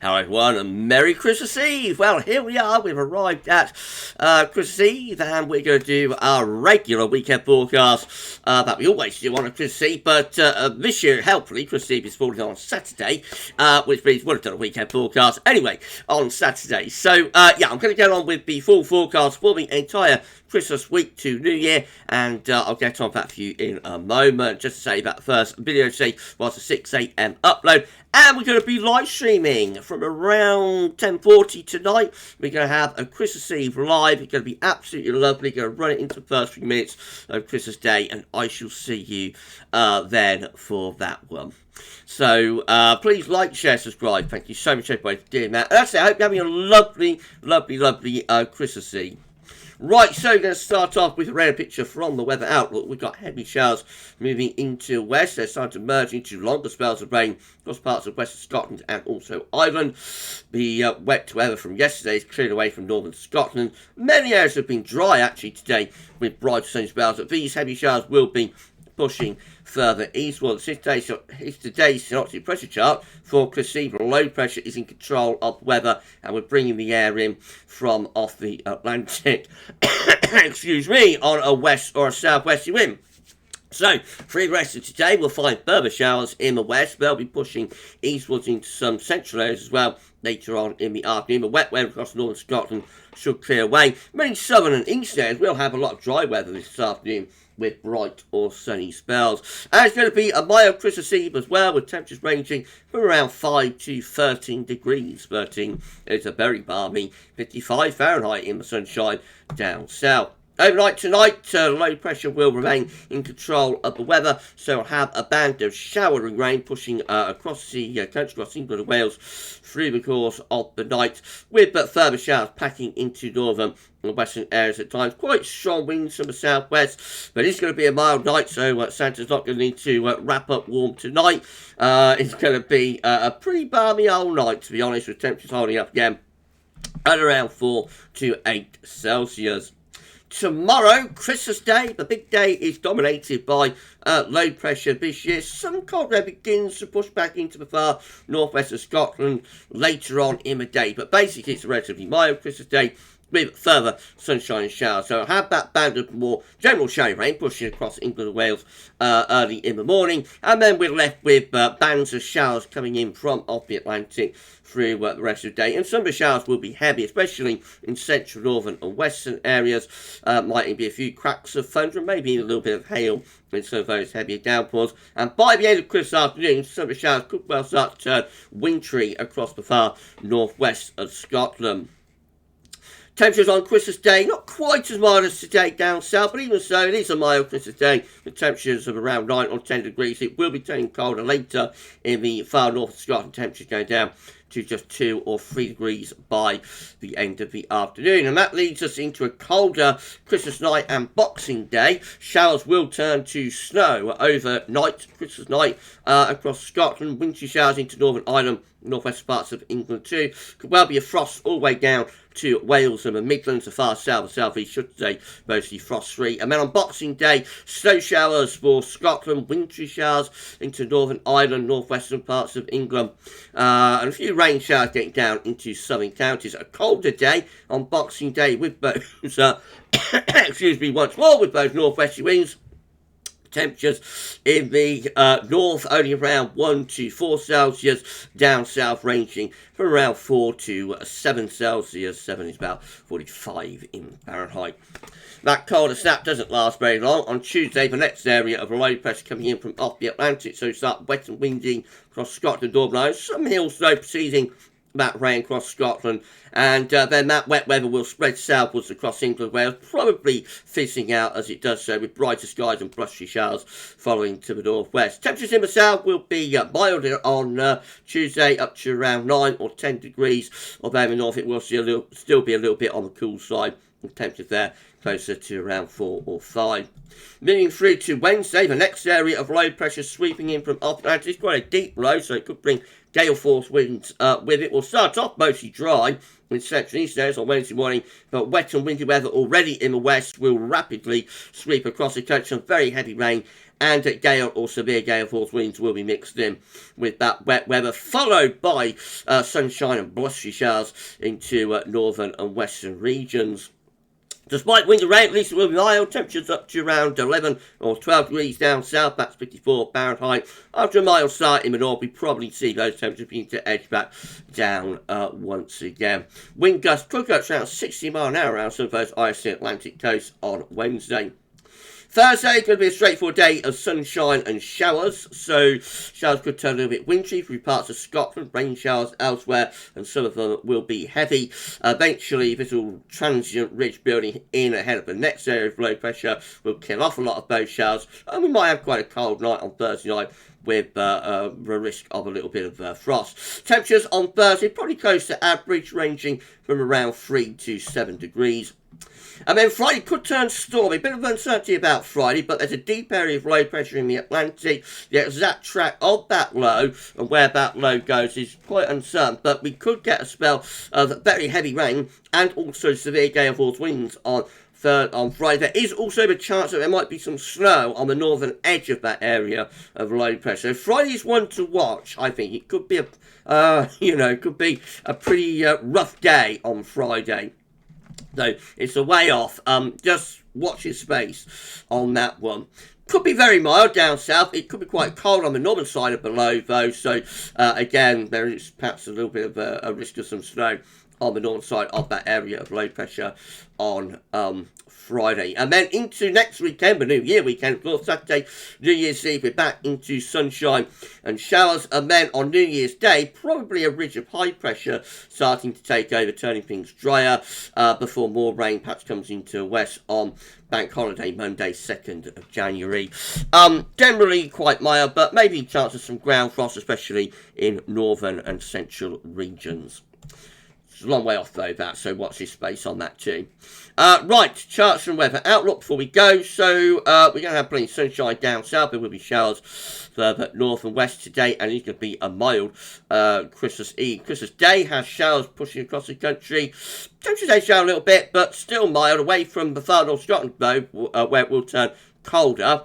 Hello everyone and Merry Christmas Eve! Well, here we are, we've arrived at Christmas Eve and we're going to do our regular weekend forecast that we always do on a Christmas Eve, but this year, helpfully, Christmas Eve is falling on Saturday, which means we'll have done a weekend forecast anyway on Saturday. So, yeah, I'm going to get on with the full forecast for the entire Christmas week to New Year, and I'll get on that for you in a moment. Just to say that the first video today was a 6 a.m. upload, and we're going to be live streaming from around 10:40 tonight. We're going to have a Christmas Eve live. It's going to be absolutely lovely. Going to run it into the first few minutes of Christmas Day, and I shall see you then for that one. So please like, share, subscribe. Thank you so much everybody for doing that. And that's it. I hope you're having a lovely Christmas Eve. Right, so we're going to start off with a rare picture from the weather outlook. We've got heavy showers moving into west. They're starting to merge into longer spells of rain across parts of western Scotland and also Ireland. The wet weather from yesterday is cleared away from northern Scotland. Many areas have been dry actually today with bright sunny spells, but these heavy showers will be pushing further eastward. Today's synoptic pressure chart for Christmas low pressure is in control of weather, and we're bringing the air in from off the Atlantic excuse me, on a west or a southwesterly wind. So, for the rest of today, we'll find further showers in the west. They'll be pushing eastwards into some central areas as well later on in the afternoon. The wet weather across northern Scotland should clear away. Many southern and east areas will have a lot of dry weather this afternoon with bright or sunny spells. And it's going to be a mild Christmas Eve as well, with temperatures ranging from around 5 to 13 degrees. 13 is a very balmy 55 Fahrenheit in the sunshine down south. Overnight tonight, low pressure will remain in control of the weather, so we'll have a band of showering rain pushing across the country, across England and Wales through the course of the night, with further showers packing into northern and western areas at times. Quite strong winds from the southwest, but it's going to be a mild night, so Santa's not going to need to wrap up warm tonight. It's going to be a pretty balmy old night, to be honest, with temperatures holding up again at around 4 to 8 Celsius. Tomorrow, Christmas Day, the big day is dominated by low pressure this year. Some cold air begins to push back into the far northwest of Scotland later on in the day. But basically, it's a relatively mild Christmas Day with further sunshine and showers. So I'll have that band of more general shower rain pushing across England and Wales early in the morning. And then we're left with bands of showers coming in from off the Atlantic through the rest of the day. And some of the showers will be heavy, especially in central, northern and western areas. Might be a few cracks of thunder and maybe a little bit of hail in some of those heavier downpours. And by the end of Christmas afternoon, some of the showers could well start to turn wintry across the far northwest of Scotland. Temperatures on Christmas Day, not quite as mild as today down south, but even so, it is a mild Christmas Day with temperatures of around 9 or 10 degrees. It will be turning colder later in the far north of Scotland, temperatures going down to just 2 or 3 degrees by the end of the afternoon. And that leads us into a colder Christmas night and Boxing Day. Showers will turn to snow overnight, Christmas night, across Scotland. Wintry showers into Northern Ireland, northwest parts of England too. Could well be a frost all the way down to Wales and the Midlands, the far south and south east, should say, mostly frost-free. And then on Boxing Day, snow showers for Scotland, wintry showers into Northern Ireland, northwestern parts of England, and a few rain showers getting down into southern counties. A colder day on Boxing Day with those, excuse me, once more with those northwesterly winds. Temperatures in the north only around 1 to 4 Celsius, down south ranging from around 4 to 7 Celsius. 7 is about 45 in Fahrenheit. That colder snap doesn't last very long. On Tuesday, the next area of low pressure coming in from off the Atlantic, so start wet and windy across Scotland, Northern Ireland. Some hill snow preceding that rain across Scotland, and then that wet weather will spread southwards across England and Wales, probably fizzing out as it does so, with brighter skies and blustery showers following to the northwest. Temperatures in the south will be milder on Tuesday, up to around 9 or 10 degrees, although in the north it will still be a little bit on the cool side, and temperatures there closer to around 4 or 5. Moving through to Wednesday, the next area of low pressure sweeping in from off Atlantic. It's quite a deep low, so it could bring gale force winds with it. Will start off mostly dry in central and east areas on Wednesday morning, but wet and windy weather already in the west will rapidly sweep across the country. Some very heavy rain and gale or severe gale force winds will be mixed in with that wet weather, followed by sunshine and blustery showers into northern and western regions. Despite wind and rain, at least it will be mild. Temperatures up to around 11 or 12 degrees down south. That's 54 Fahrenheit. After a mild start in the north, we probably see those temperatures begin to edge back down once again. Wind gusts could go around 60 miles an hour around some of those icy Atlantic coasts on Wednesday. Thursday is going to be a straightforward day of sunshine and showers, so showers could turn a little bit wintry through parts of Scotland, rain showers elsewhere, and some of them will be heavy. Eventually, this little transient ridge building in ahead of the next area of low pressure will kill off a lot of those showers, and we might have quite a cold night on Thursday night with the risk of a little bit of frost. Temperatures on Thursday probably close to average, ranging from around 3 to 7 degrees. And then Friday could turn stormy. A bit of uncertainty about Friday, but there's a deep area of low pressure in the Atlantic. The exact track of that low and where that low goes is quite uncertain. But we could get a spell of very heavy rain and also severe gale force winds on Friday. There is also the chance that there might be some snow on the northern edge of that area of low pressure. So Friday's one to watch. I think it could be a pretty rough day on Friday. So it's a way off. Just watch your space on that one. Could be very mild down south. It could be quite cold on the northern side of below, though. So again, there is perhaps a little bit of a risk of some snow on the northern side of that area of low pressure on Friday. And then into next weekend, the New Year weekend, of course, Saturday, New Year's Eve, we're back into sunshine and showers. And then on New Year's Day, probably a ridge of high pressure starting to take over, turning things drier before more rain perhaps comes into the west on Bank Holiday Monday, 2nd of January. Generally quite mild, but maybe a chance of some ground frost, especially in northern and central regions. It's a long way off though, that, so watch this space on that too. Right, charts and weather outlook before we go. So we're going to have plenty of sunshine down south. There will be showers further north and west today, and it's going to be a mild Christmas Eve. Christmas Day has showers pushing across the country. Temperatures they shower a little bit, but still mild, away from the far north Scotland though, where it will turn colder.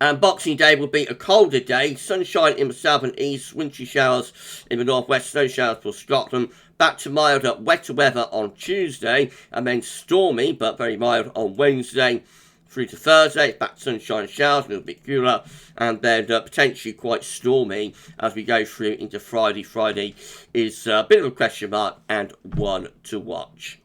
And Boxing Day will be a colder day. Sunshine in the south and east, wintry showers in the northwest, snow showers for Scotland. Back to milder, wetter weather on Tuesday, and then stormy, but very mild on Wednesday through to Thursday. Back to sunshine and showers, a little bit cooler, and then potentially quite stormy as we go through into Friday. Friday is a bit of a question mark and one to watch.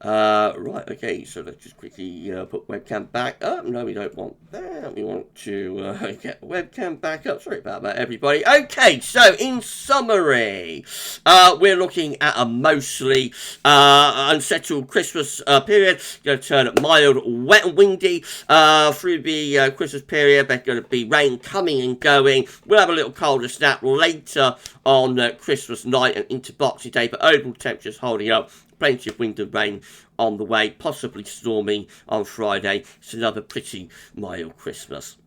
Right, okay, so let's just quickly put webcam back up. No, we don't want that. We want to get webcam back up. Sorry about that, everybody. Okay, so in summary, we're looking at a mostly unsettled Christmas period. Going to turn mild, wet and windy through the Christmas period. There's going to be rain coming and going. We'll have a little colder snap later on Christmas night and into Boxing Day, but overall temperatures holding up. Plenty of wind and rain on the way, possibly stormy on Friday. It's another pretty mild Christmas.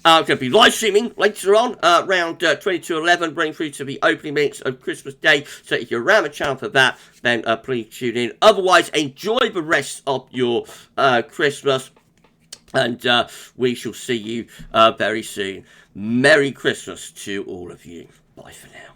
I'm going to be live streaming later on, around 22:11, bring through to the opening minutes of Christmas Day. So if you're around the channel for that, then please tune in. Otherwise, enjoy the rest of your Christmas, and we shall see you very soon. Merry Christmas to all of you. Bye for now.